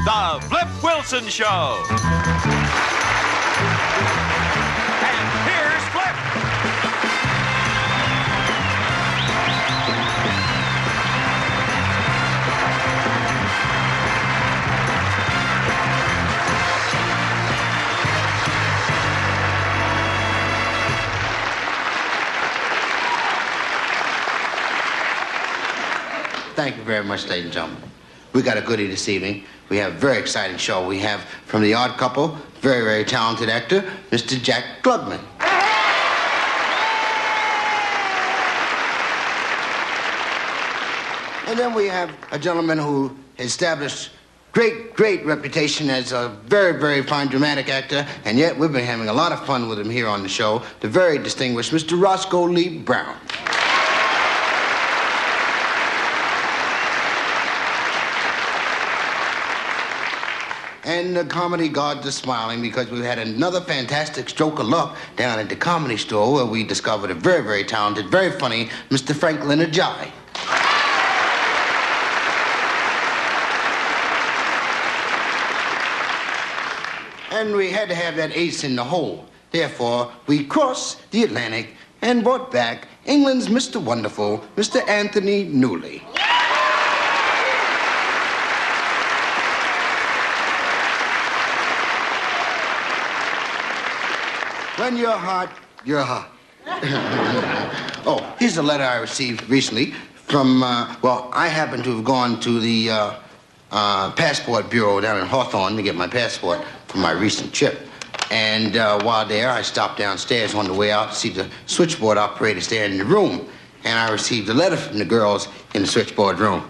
The Flip Wilson Show. And here's Flip. Thank you very much, ladies and gentlemen. We got a goodie this evening. We have a very exciting show. We have from The Odd Couple, very, very talented actor, Mr. Jack Klugman. And then we have a gentleman who established great reputation as a very, very fine dramatic actor, and yet we've been having a lot of fun with him here on the show, the very distinguished Mr. Roscoe Browne. And the comedy gods are smiling because we've had another fantastic stroke of luck down at the Comedy Store where we discovered a very, very talented, very funny Mr. Franklyn Ajaye. And we had to have that ace in the hole. Therefore, we crossed the Atlantic and brought back England's Mr. Wonderful, Mr. Anthony Newley. When you're hot, you're hot. Oh, here's a letter I received recently from, well, I happen to have gone to the passport bureau down in Hawthorne to get my passport for my recent trip. And while there, I stopped downstairs on the way out to see the switchboard operators there in the room. And I received a letter from the girls in the switchboard room.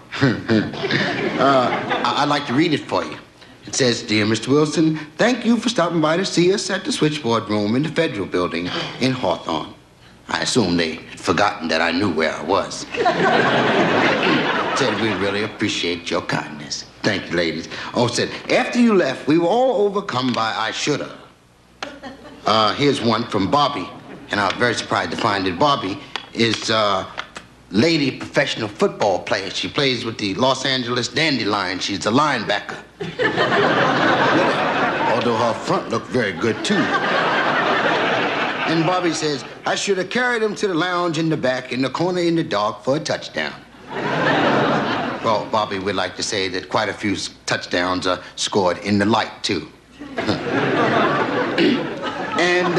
I'd like to read it for you. It says, "Dear Mr. Wilson, thank you for stopping by to see us at the switchboard room in the Federal Building in Hawthorne." I assume they had forgotten that I knew where I was. Said, "We really appreciate your kindness." Thank you, ladies. Oh, said, "After you left, we were all overcome by I shoulda." Here's one from Bobby. And I was very surprised to find that Bobby is lady professional football player. She plays with the Los Angeles Dandelions. She's a linebacker. Although her front looked very good, too. And Bobby says, "I should have carried him to the lounge in the back, in the corner in the dark for a touchdown." Well, Bobby would like to say that quite a few touchdowns are scored in the light, too. And,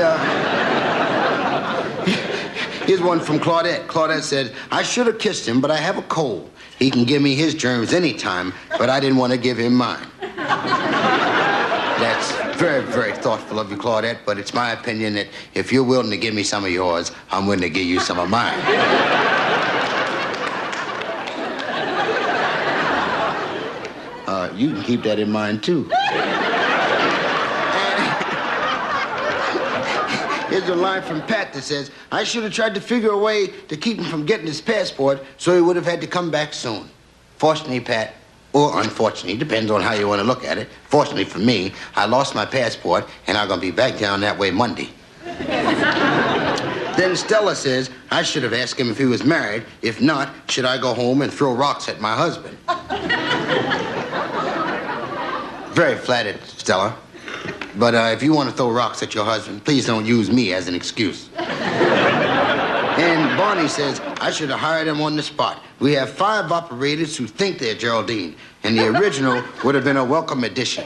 here's one from Claudette. Claudette said, "I should have kissed him, but I have a cold. He can give me his germs anytime, but I didn't want to give him mine." That's very, very thoughtful of you, Claudette, but it's my opinion that if you're willing to give me some of yours, I'm willing to give you some of mine. You can keep that in mind, too. Here's a line from Pat that says, "I should have tried to figure a way to keep him from getting his passport so he would have had to come back soon." Fortunately, Pat, or unfortunately, depends on how you want to look at it. Fortunately for me, I lost my passport and I'm going to be back down that way Monday. Then Stella says, "I should have asked him if he was married. If not, should I go home and throw rocks at my husband?" Very flattered, Stella. But if you want to throw rocks at your husband, please don't use me as an excuse. And Barney says, "I should have hired him on the spot. We have 5 operators who think they're Geraldine, and the original would have been a welcome addition."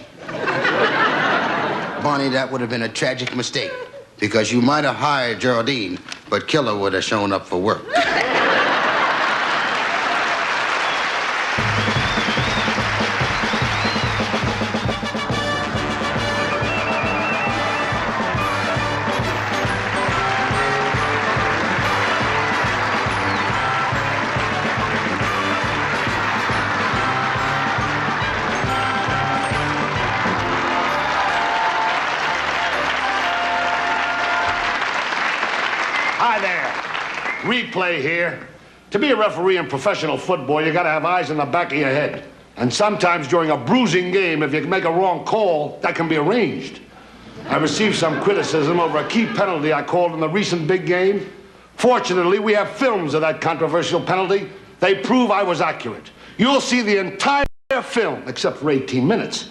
Barney, that would have been a tragic mistake, because you might have hired Geraldine, but Killer would have shown up for work. Hi there. Replay here. To be a referee in professional football, you gotta have eyes in the back of your head. And sometimes during a bruising game, if you make a wrong call, that can be arranged. I received some criticism over a key penalty I called in the recent big game. Fortunately, we have films of that controversial penalty. They prove I was accurate. You'll see the entire entire film, except for 18 minutes.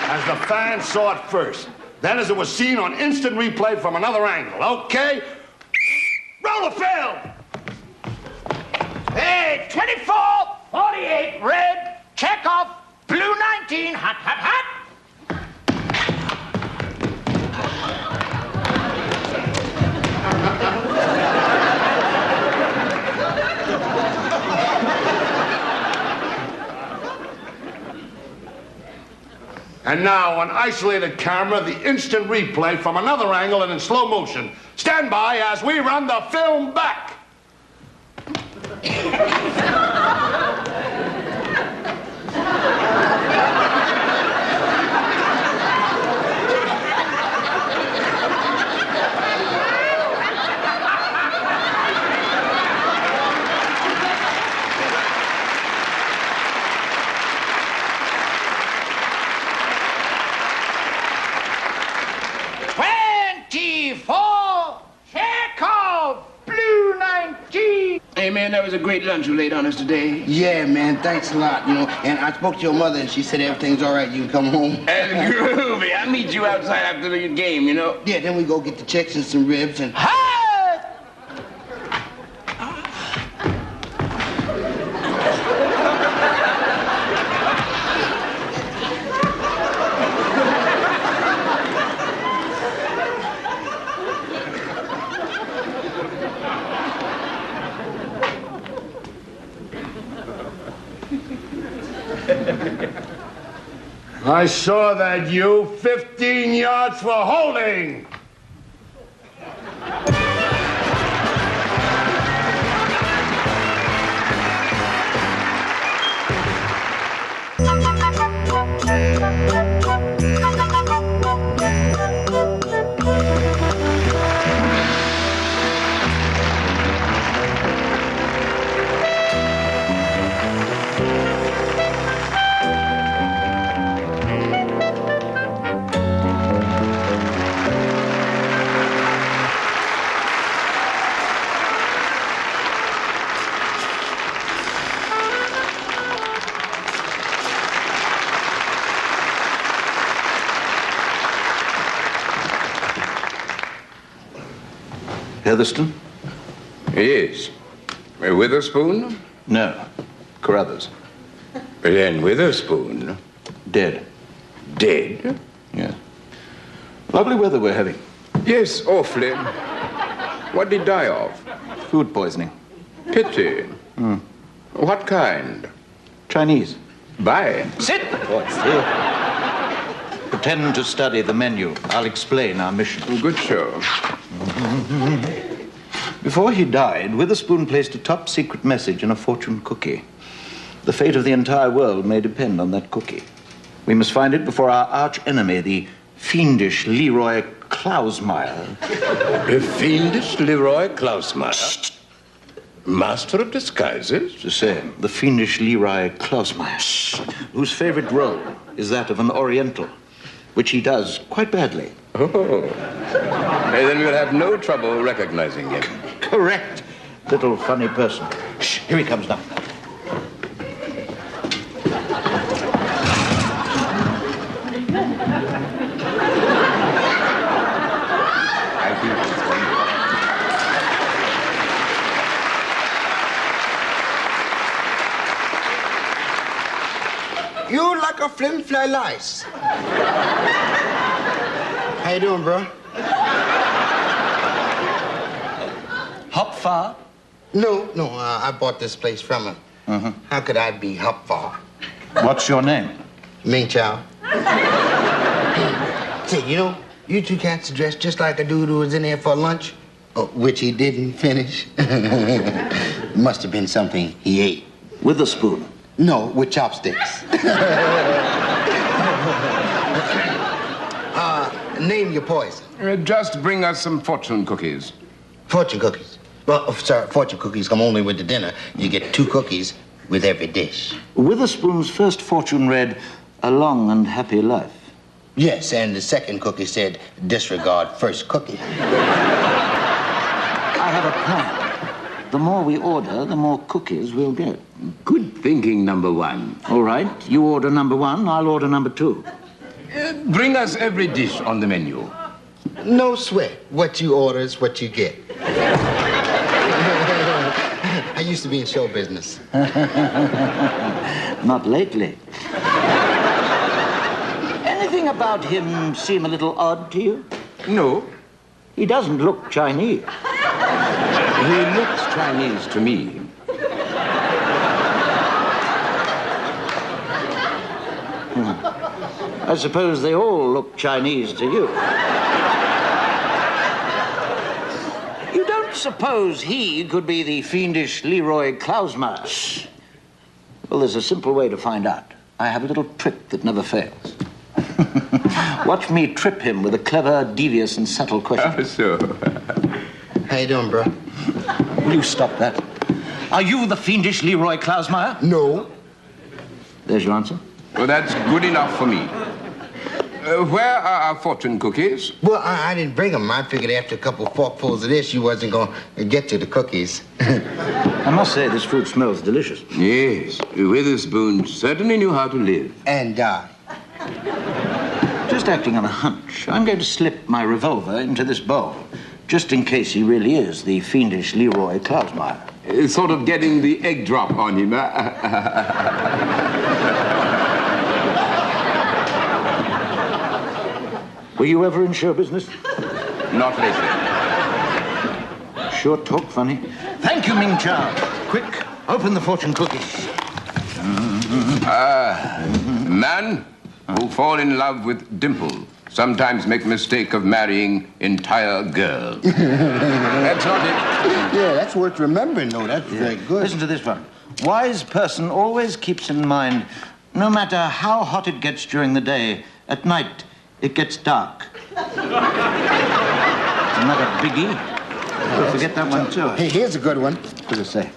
As the fans saw it first, then as it was seen on instant replay from another angle. Okay? Roll the film! Hey, 24, 48, red, check off, blue 19, hot, hot, hot. And now, on isolated camera, the instant replay from another angle and in slow motion. Stand by as we run the film back. Hey, man, that was a great lunch you laid on us today. Yeah, man, thanks a lot, you know. And I spoke to your mother, and she said everything's all right. You can come home. That's groovy. I'll meet you outside after the game, you know? Yeah, then we go get the chicks and some ribs and... I saw that, you. 15 yards for holding. Heatherston? Yes. Witherspoon? No. Carruthers. Then Witherspoon. Dead. Dead? Yes. Lovely weather we're having. Yes, awfully. What did he die of? Food poisoning. Pity. What kind? Chinese. Buy. Sit. What's here? Pretend to study the menu. I'll explain our mission. Good show. Before he died, Witherspoon placed a top-secret message in a fortune cookie. The fate of the entire world may depend on that cookie. We must find it before our arch-enemy, the fiendish Leroy Klausmeyer. The fiendish Leroy Klausmeyer? Master of disguises? The same. The fiendish Leroy Klausmeyer, whose favorite role is that of an Oriental, which he does quite badly. Oh. Then we'll have no trouble recognizing him. Correct. Little funny person. Shh, here he comes now. You like a flim-fly lice. How you doing, bro? Hop far? No, I bought this place from him. How could I be hop far? What's your name? Ming Chow. Say, you know, you two cats are dressed just like a dude who was in there for lunch, which he didn't finish. Must have been something he ate. With a spoon? No, with chopsticks. Name your poison. Just bring us some fortune cookies. Fortune cookies. Well, sir, fortune cookies come only with the dinner. You get 2 cookies with every dish. Witherspoon's first fortune read, "A long and happy life." Yes, and the second cookie said, "Disregard first cookie." have a plan. The more we order, the more cookies we'll get. Good thinking, number one. All right, you order number 1, I'll order number 2. Bring us every dish on the menu. No sweat. What you order is what you get. I used to be in show business. Not lately. Anything about him seem a little odd to you? No, He doesn't look Chinese. he looks Chinese to me. I suppose they all look Chinese to you. You don't suppose he could be the fiendish Leroy Klausmeyer? Well, there's a simple way to find out. I have a little trick that never fails. Watch me trip him with a clever, devious, and subtle question. Oh, so. How you doing, bro? Will you stop that? Are you the fiendish Leroy Klausmeyer? No. There's your answer. Well, that's good enough for me. Where are our fortune cookies? Well, I didn't bring them. I figured after a couple forkfuls of this, you wasn't going to get to the cookies. I must say, this food smells delicious. Yes, Witherspoon certainly knew how to live. And die. Just acting on a hunch, I'm going to slip my revolver into this bowl, just in case he really is the fiendish Leroy Klausmeyer. Sort of getting the egg drop on him. Were you ever in show business? Not lately. Sure talk funny. Thank you, Ming Chow. Quick, open the fortune cookies. Man who fall in love with Dimple sometimes make the mistake of marrying entire girl. That's not it. Yeah, that's worth remembering, though. That's very good. Listen to this one. Wise person always keeps in mind, no matter how hot it gets during the day, at night it gets dark. Isn't that a biggie? Don't forget that one, too. Hey, here's a good one. What does it say?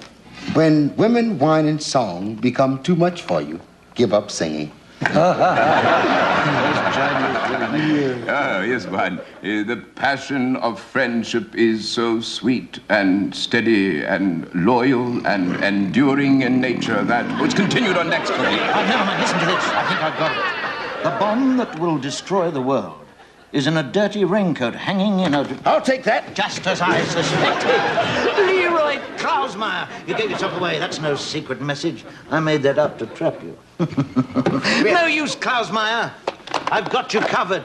When women, wine, and song become too much for you, give up singing. Oh, yes, one. The passion of friendship is so sweet and steady and loyal and enduring in nature that... Oh, it's continued on next cookie. Oh, never mind. Listen to this. I think I've got it. The bomb that will destroy the world is in a dirty raincoat hanging in a... I'll take that. Just as I suspected. Leroy Klausmeyer. You gave yourself away. That's no secret message. I made that up to trap you. No use, Klausmeyer. I've got you covered.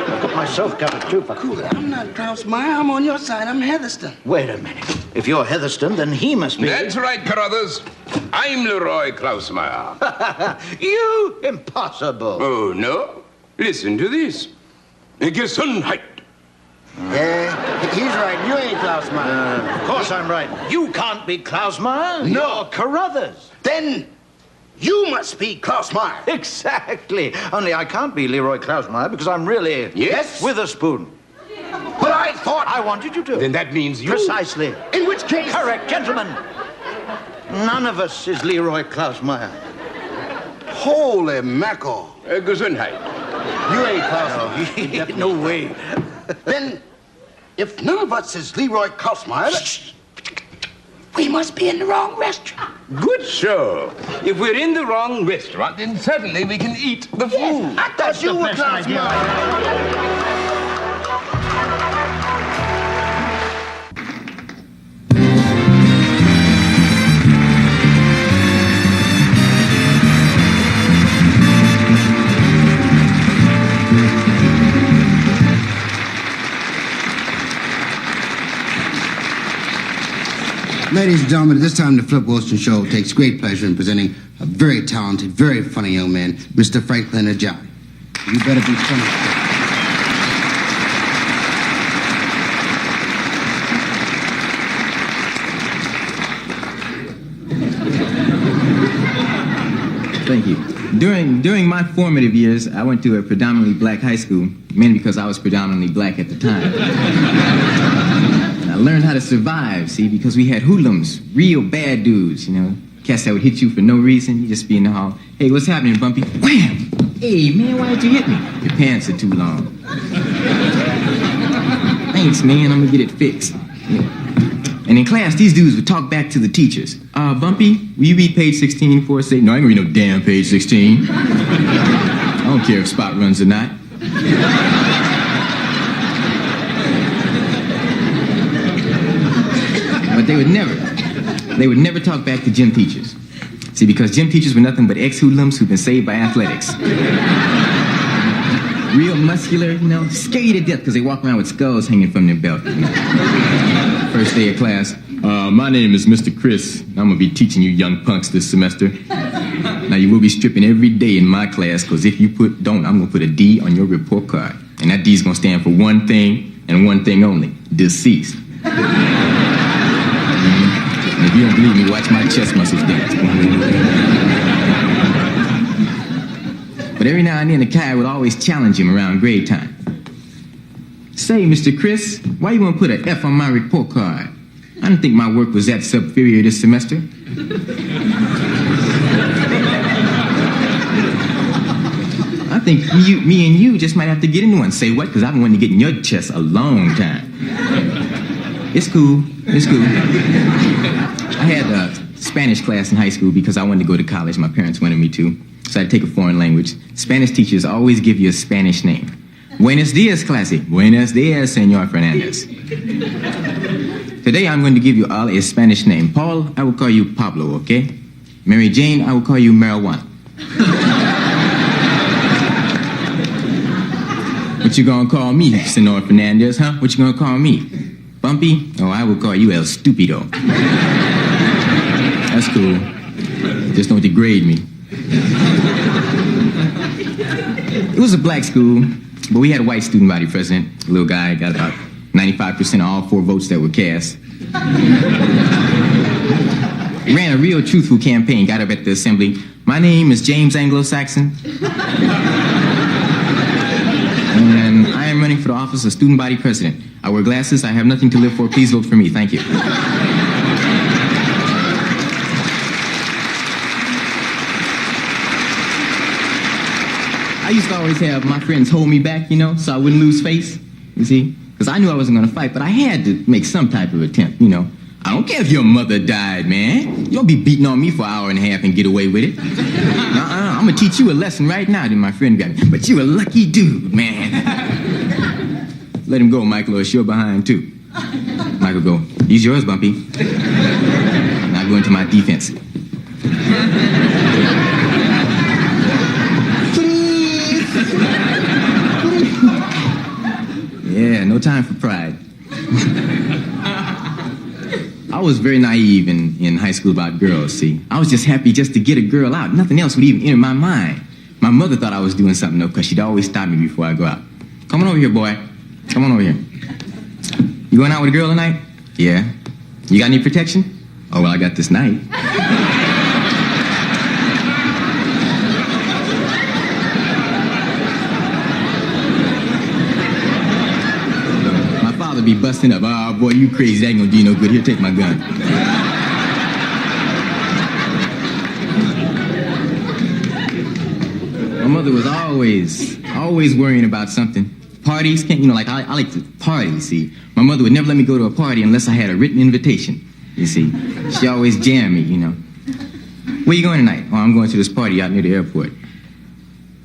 I've got myself covered, too, for Cool. I'm not Klausmeyer. I'm on your side. I'm Heatherston. Wait a minute. If you're Heatherston, then he must be... That's right, Carruthers. I'm Leroy Klausmeyer. You? Impossible. Oh, no? Listen to this. Gesundheit. Yeah, he's right. You ain't Klausmeyer. Of course I'm right. You can't be Klausmeyer. No. You're Carruthers. Then you must be Klausmeyer. Exactly. Only I can't be Leroy Klausmeyer because I'm really... Yes? Witherspoon. But I thought... I wanted you to. Then that means you... Precisely. In which case... Correct, gentlemen. None of us is Leroy Klausmeyer. Holy mackerel. Gesundheit. You ain't Klausmeyer. No way. Then, if none of us is Leroy Klausmeyer, we must be in the wrong restaurant. Good show. If we're in the wrong restaurant, then certainly we can eat the food. I thought you were Klausmeyer. Ladies and gentlemen, at this time, the Flip Wilson Show takes great pleasure in presenting a very talented, very funny young man, Mr. Franklyn Ajaye. You better be funny. Thank you. During my formative years, I went to a predominantly black high school, mainly because I was predominantly black at the time. I learned how to survive, see, because we had hoodlums, real bad dudes, you know, cats that would hit you for no reason. You just be in the hall. Hey, what's happening, Bumpy? Wham! Hey, man, why did you hit me? Your pants are too long. Thanks, man. I'm gonna get it fixed. And in class, these dudes would talk back to the teachers. Bumpy, will you read page 16 for us? No, I ain't gonna read no damn page 16. I don't care if Spot runs or not. But they would never talk back to gym teachers. See, because gym teachers were nothing but ex-hoodlums who've been saved by athletics. Real muscular, you know, scary to death because they walk around with skulls hanging from their belt. You know? First day of class, my name is Mr. Chris. I'm going to be teaching you young punks this semester. Now, you will be stripping every day in my class because if you don't, I'm going to put a D on your report card. And that D is going to stand for one thing and one thing only, deceased. And if you don't believe me, watch my chest muscles dance. But every now and then, the guy would always challenge him around grade time. Say, Mr. Chris, why you want to put an F on my report card? I didn't think my work was that superior this semester. I think me and you just might have to get into one. Say what? Because I've been wanting to get in your chest a long time. It's cool. It's cool. I had a Spanish class in high school because I wanted to go to college. My parents wanted me to. So I had to take a foreign language. Spanish teachers always give you a Spanish name. Buenos dias, clase. Buenos dias, Senor Fernandez. Today I'm going to give you all a Spanish name. Paul, I will call you Pablo, okay? Mary Jane, I will call you marijuana. What you gonna call me, Senor Fernandez, huh? What you gonna call me? Bumpy? Oh, I will call you El Stupido. That's cool. Just don't degrade me. It was a black school, but we had a white student body president. A little guy, got about 95% of all 4 votes that were cast. He ran a real truthful campaign, got up at the assembly. My name is James Anglo-Saxon. And I am running for the office of student body president. I wear glasses, I have nothing to live for. Please vote for me. Thank you. I used to always have my friends hold me back, you know, so I wouldn't lose face, you see? Because I knew I wasn't going to fight, but I had to make some type of attempt, you know. I don't care if your mother died, man. You don't be beating on me for an hour and a half and get away with it. I'm going to teach you a lesson right now, then my friend got me. But you a lucky dude, man. Let him go, Michael, or it's your behind, too. Michael go, he's yours, Bumpy. Now go into my defense. Yeah, no time for pride. I was very naive in high school about girls, see. I was just happy just to get a girl out. Nothing else would even enter my mind. My mother thought I was doing something, though, because she'd always stop me before I go out. Come on over here, boy. Come on over here. You going out with a girl tonight? Yeah. You got any protection? Oh, well, I got this knife. Be busting up. Oh, boy, you crazy. That ain't gonna do you no good. Here, take my gun. My mother was always worrying about something. Parties, I like to party, see. My mother would never let me go to a party unless I had a written invitation, you see. She always jammed me, you know. Where you going tonight? Oh, I'm going to this party out near the airport.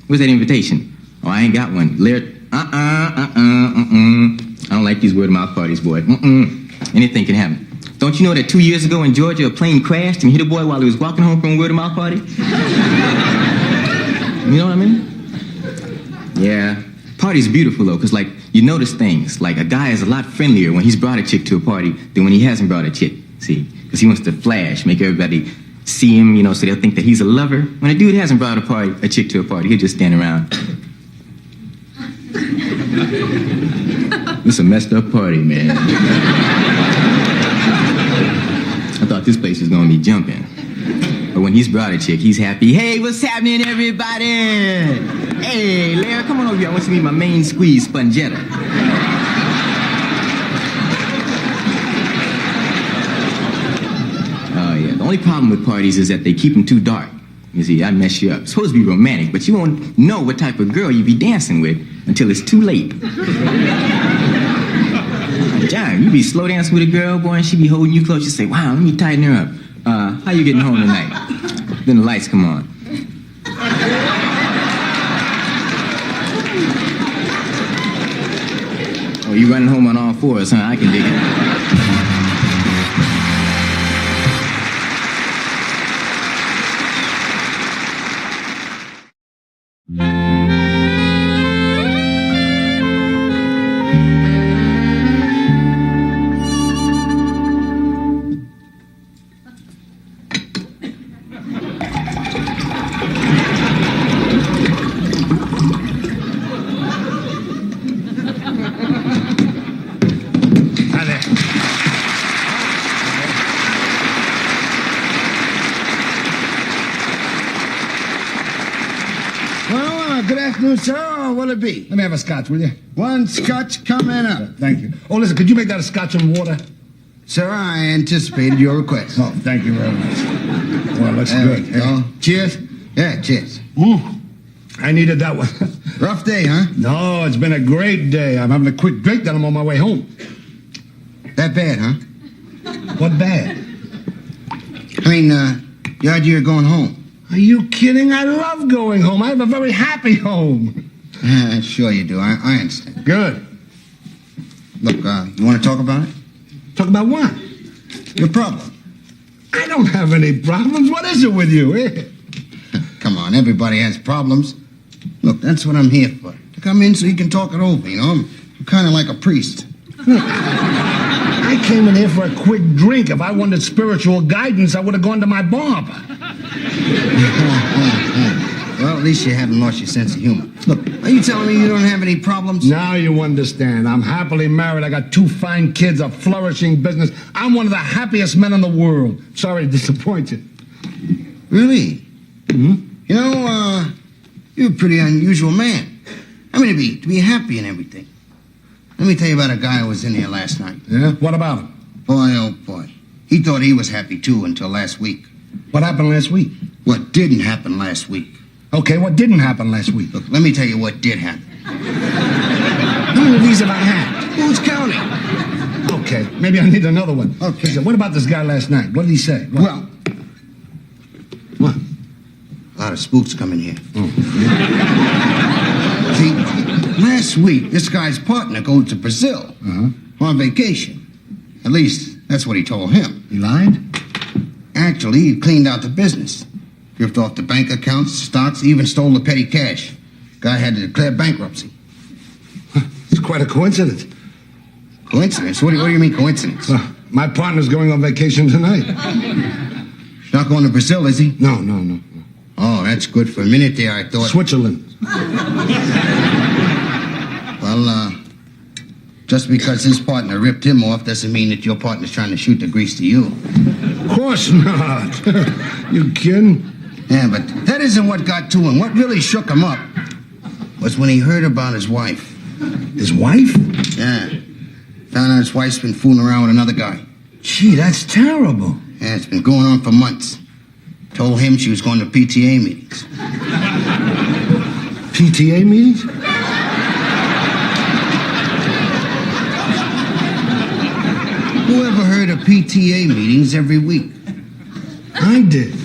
Where's that invitation? Oh, I ain't got one. I don't like these word-of-mouth parties, boy. Anything can happen. Don't you know that 2 years ago in Georgia, a plane crashed and hit a boy while he was walking home from a word-of-mouth party? You know what I mean? Yeah. Party's beautiful, though, because, you notice things. Like, a guy is a lot friendlier when he's brought a chick to a party than when he hasn't brought a chick, see? Because he wants to flash, make everybody see him, you know, so they'll think that he's a lover. When a dude hasn't brought a chick to a party, he'll just stand around. It's a messed up party, man. I thought this place was gonna be jumping. But when he's brought a chick, he's happy. Hey, what's happening, everybody? Hey, Larry, come on over here. I want you to meet my main squeeze, Spongetta. Oh, yeah. The only problem with parties is that they keep them too dark. You see, I'd mess you up. It's supposed to be romantic, but you won't know what type of girl you be dancing with until it's too late. John, you be slow dancing with a girl, boy, and she be holding you close. You say, wow, let me tighten her up. How you getting home tonight? Then the lights come on. Oh, you running home on all fours, huh? I can dig it. Good afternoon, sir. Or will it be? Let me have a scotch, will you? One scotch coming up. Thank you. Oh, listen, could you make that a scotch and water? Sir, I anticipated your request. Oh, thank you very much. Well, it looks There good. we go. Cheers. Yeah, cheers. I needed that one. Rough day, huh? No, it's been a great day. I'm having a quick drink, then I'm on my way home. That bad, huh? What bad? I mean, the idea of going home. Are you kidding? I love going home. I have a very happy home. Sure you do. I understand. Good. Look, you want to talk about it? Talk about what? Your problem. I don't have any problems. What is it with you? Eh? Come on, everybody has problems. Look, that's what I'm here for. To come in so you can talk it over, you know? I'm kind of like a priest. I came in here for a quick drink. If I wanted spiritual guidance, I would have gone to my barber. Well, at least you haven't lost your sense of humor. Look, are you telling me you don't have any problems? Now you understand. I'm happily married. I got 2 fine kids, a flourishing business. I'm one of the happiest men in the world. Sorry to disappoint you. Really? Mm-hmm. You know, you're a pretty unusual man. I mean, to be happy and everything. Let me tell you about a guy who was in here last night. Yeah? What about him? Boy, oh boy. He thought he was happy, too, until last week. What happened last week? What didn't happen last week? Okay, what didn't happen last week? Look, let me tell you what did happen. How many of these have I had? Who's counting? Okay, maybe I need another one. Okay. Listen, what about this guy last night? What did he say? What? Well, What? a lot of spooks come in here. Oh. See, last week, this guy's partner goes to Brazil on vacation. At least, that's what he told him. He lied? Actually, he cleaned out the business. Ripped off the bank accounts, stocks, even stole the petty cash. Guy had to declare bankruptcy. It's quite a coincidence. Coincidence? What do you mean coincidence? My partner's going on vacation tonight. He's not going to Brazil, is he? No. Oh, that's good. For a minute there, I thought... Switzerland. Well, just because his partner ripped him off doesn't mean that your partner's trying to shoot the grease to you. Of course not. You kidding? Yeah, but that isn't what got to him. What really shook him up was when he heard about his wife. His wife? Yeah. Found out his wife's been fooling around with another guy. Gee, that's terrible. Yeah, it's been going on for months. Told him she was going to PTA meetings. PTA meetings? Who ever heard of PTA meetings every week? I did.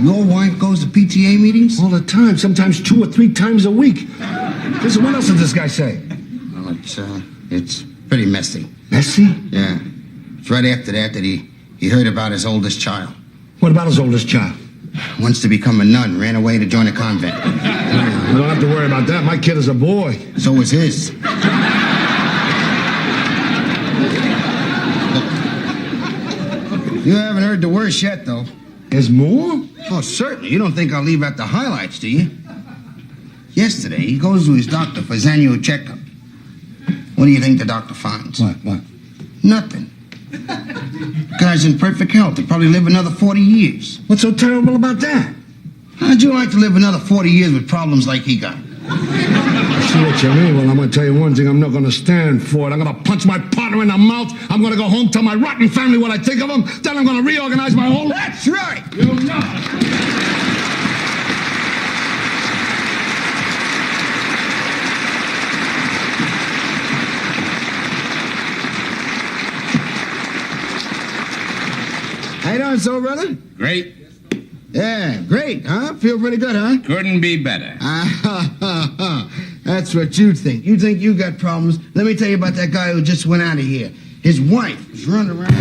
Your wife goes to PTA meetings? All the time, sometimes 2 or 3 times a week. Listen, what else did this guy say? Well, it's pretty messy. Messy? Yeah. It's right after that he heard about his oldest child. What about his oldest child? Wants to become a nun, ran away to join a convent. I don't have to worry about that. My kid is a boy. So was his. You haven't heard the worst yet, though. There's more? Oh, certainly. You don't think I'll leave out the highlights, do you? Yesterday, he goes to his doctor for his annual checkup. What do you think the doctor finds? What? Nothing. The guy's in perfect health. He'll probably live another 40 years. What's so terrible about that? How'd you like to live another 40 years with problems like he got? I see what you mean. Well, I'm going to tell you one thing. I'm not going to stand for it. I'm going to punch my partner in the mouth. I'm going to go home, tell my rotten family what I think of them. Then I'm going to reorganize my whole... That's right. You know. How you doing, soul brother? Great. Yeah, great, huh? Feel pretty good, huh? Couldn't be better. That's what you think. You think you got problems. Let me tell you about that guy who just went out of here. His wife was running around.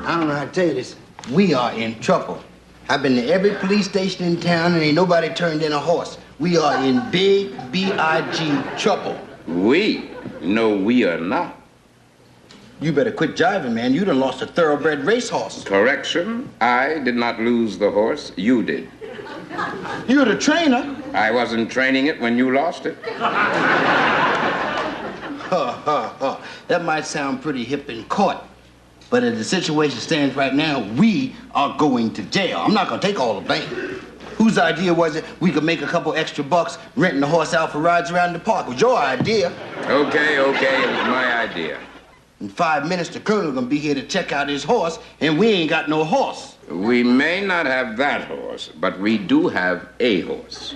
I don't know how to tell you this. We are in trouble. I've been to every police station in town and ain't nobody turned in a horse. We are in big, B-I-G trouble. We? No, we are not. You better quit jiving, man. You done lost a thoroughbred racehorse. Correction, I did not lose the horse. You did. You're the trainer. I wasn't training it when you lost it. That might sound pretty hip in court. But as the situation stands right now, we are going to jail. I'm not going to take all the blame. Whose idea was it we could make a couple extra bucks renting the horse out for rides around the park? It was your idea. Okay, it was my idea. In 5 minutes, the colonel's going to be here to check out his horse, and we ain't got no horse. We may not have that horse, but we do have a horse.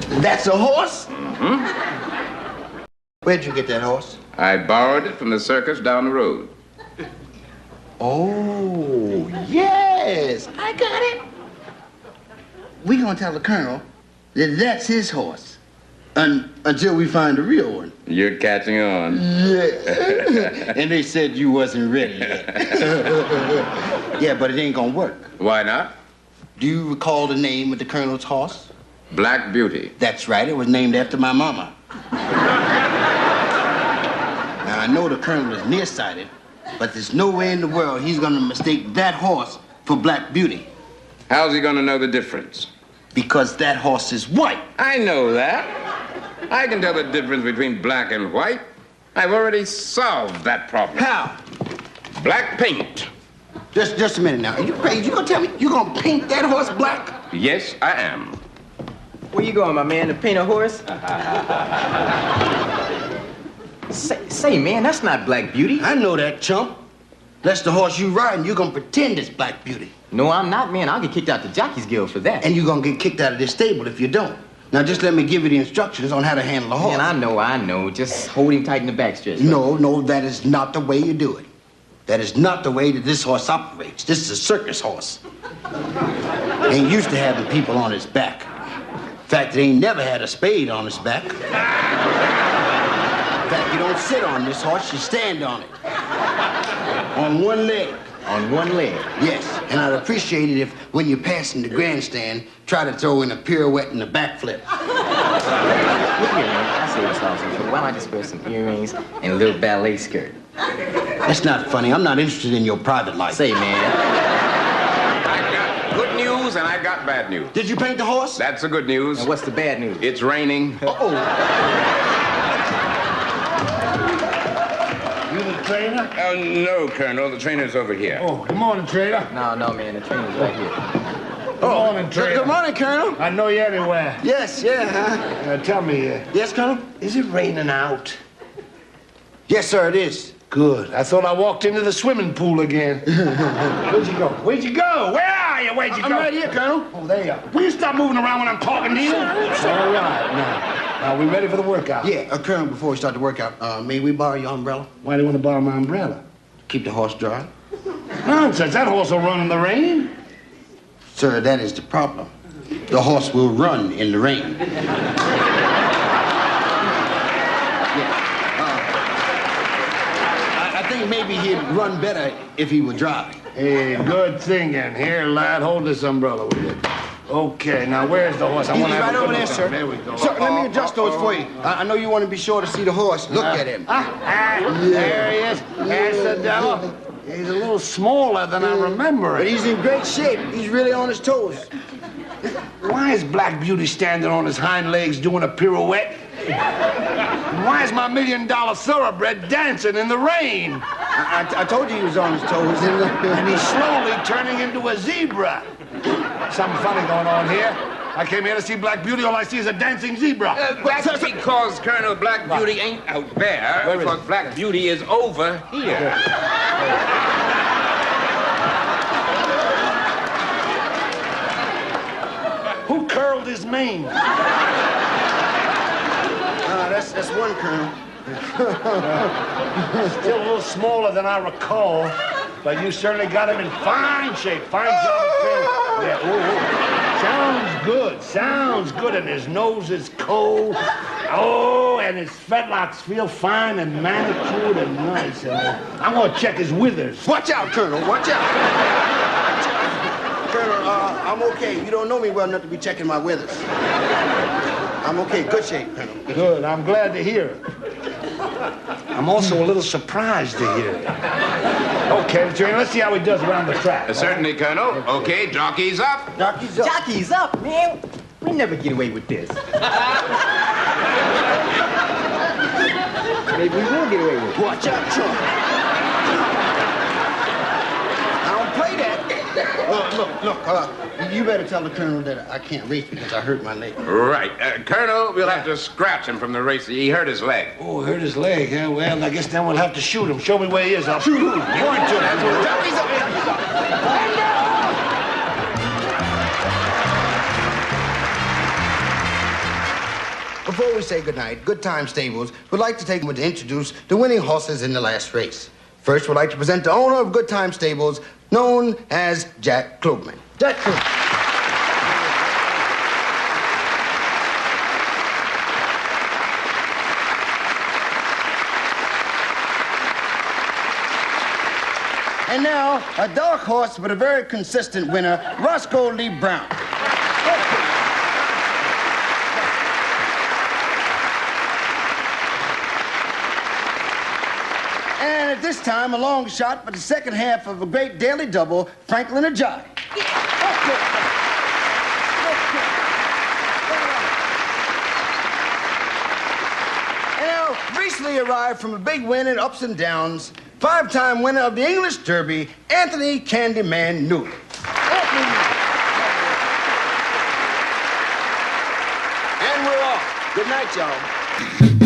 That's a horse? Mm-hmm. Where'd you get that horse? I borrowed it from the circus down the road. Oh, yes, I got it. We gonna tell the colonel that that's his horse until we find the real one. You're catching on. Yeah. And they said you wasn't ready yet. Yeah, but it ain't gonna work. Why not? Do you recall the name of the colonel's horse? Black Beauty. That's right, it was named after my mama. Now, I know the colonel is nearsighted, but there's no way in the world he's gonna mistake that horse for Black Beauty. How's he gonna know the difference? Because that horse is white. I know that. I can tell the difference between black and white. I've already solved that problem. How? Black paint. Just a minute now. Are you crazy? You gonna tell me you gonna paint that horse black? Yes, I am. Where you going, my man, to paint a horse? Say, man, that's not Black Beauty. I know that, chump. That's the horse you riding. You're gonna pretend it's Black Beauty. No, I'm not, man. I'll get kicked out the Jockeys Guild for that. And you're gonna get kicked out of this stable if you don't. Now, just let me give you the instructions on how to handle the horse. Man, I know. Just hold him tight in the backstretch. No, that is not the way you do it. That is not the way that this horse operates. This is a circus horse. Ain't used to having people on his back. In fact, it ain't never had a spade on his back. In fact, you don't sit on this horse, you stand on it. On one leg. On one leg? Yes, and I'd appreciate it if, when you're passing the grandstand, try to throw in a pirouette and a backflip. Look here, man. I say this also. Why don't I just wear some earrings and a little ballet skirt? That's not funny. I'm not interested in your private life. Say, man. I got good news and I got bad news. Did you paint the horse? That's the good news. And what's the bad news? It's raining. Uh-oh. You the trainer? Oh, no, Colonel. The trainer's over here. Oh, good morning, trainer. No, man. The trainer's right here. Good morning, trainer. Good morning, Colonel. I know you anywhere. Yes, huh? Tell me, Yes, Colonel? is it raining out? Yes, sir, it is. Good. I thought I walked into the swimming pool again. Where'd you go? Where'd you go? Where are you? Where'd you go? I'm right here, Colonel. Oh, there you are. Will you stop moving around when I'm talking to you? All right. Now, we ready for the workout? Yeah, Colonel, before we start the workout, may we borrow your umbrella? Why do you want to borrow my umbrella? Keep the horse dry. Nonsense. That horse will run in the rain. Sir, that is the problem. The horse will run in the rain. I think maybe he'd run better if he would drive. Hey, good thinking. Here, lad, hold this umbrella with you. Okay, now where's the horse? I He's want to have right a over good there, look sir. at him. There we go. Sir, let me adjust those for you. I know you want to be sure to see the horse. Look at him. There he is. There's the devil. He's a little smaller than I remember. But he's in great shape. He's really on his toes. Why is Black Beauty standing on his hind legs doing a pirouette? Why is my $1 million thoroughbred dancing in the rain? I told you he was on his toes. And he's slowly turning into a zebra. Something funny going on here. I came here to see Black Beauty. All I see is a dancing zebra. That's because Colonel Black Beauty ain't out there. Because Black Beauty is over here. killed his mane. That's one, Colonel. Still a little smaller than I recall, but you certainly got him in fine shape. Fine job of training. Yeah, Sounds good, and his nose is cold. Oh, and his fetlocks feel fine and manicured and nice. And I'm gonna check his withers. Watch out, Colonel, watch out. Colonel, I'm okay. You don't know me well enough to be checking my withers. I'm okay, good shape, Colonel. Good, I'm glad to hear it. I'm also a little surprised to hear it. Okay, Mr. Raymond, let's see how he does around the track. Certainly, Colonel. Okay, jockey's up. Jockey's up. Jockey's up, man. We never get away with this. Maybe we will get away with it. Watch out, Trump. I don't play that. Look, you better tell the Colonel that I can't race because I hurt my leg. Right. Colonel, we'll have to scratch him from the race. He hurt his leg. Oh, hurt his leg, huh? Well, I guess then we'll have to shoot him. Show me where he is. I'll shoot him. Point to him. That's what Jockey's up. Before we say goodnight, Good Time Stables would like to take a moment to introduce the winning horses in the last race. First, we'd like to present the owner of Good Time Stables, known as Jack Klugman. Jack Klugman. And now, a dark horse but a very consistent winner, Roscoe Browne. And at this time, a long shot for the second half of a great daily double, Franklyn Ajaye. And now, recently arrived from a big win in ups and downs, five-time winner of the English Derby, Anthony Candyman Newley. And we're off. Good night, y'all.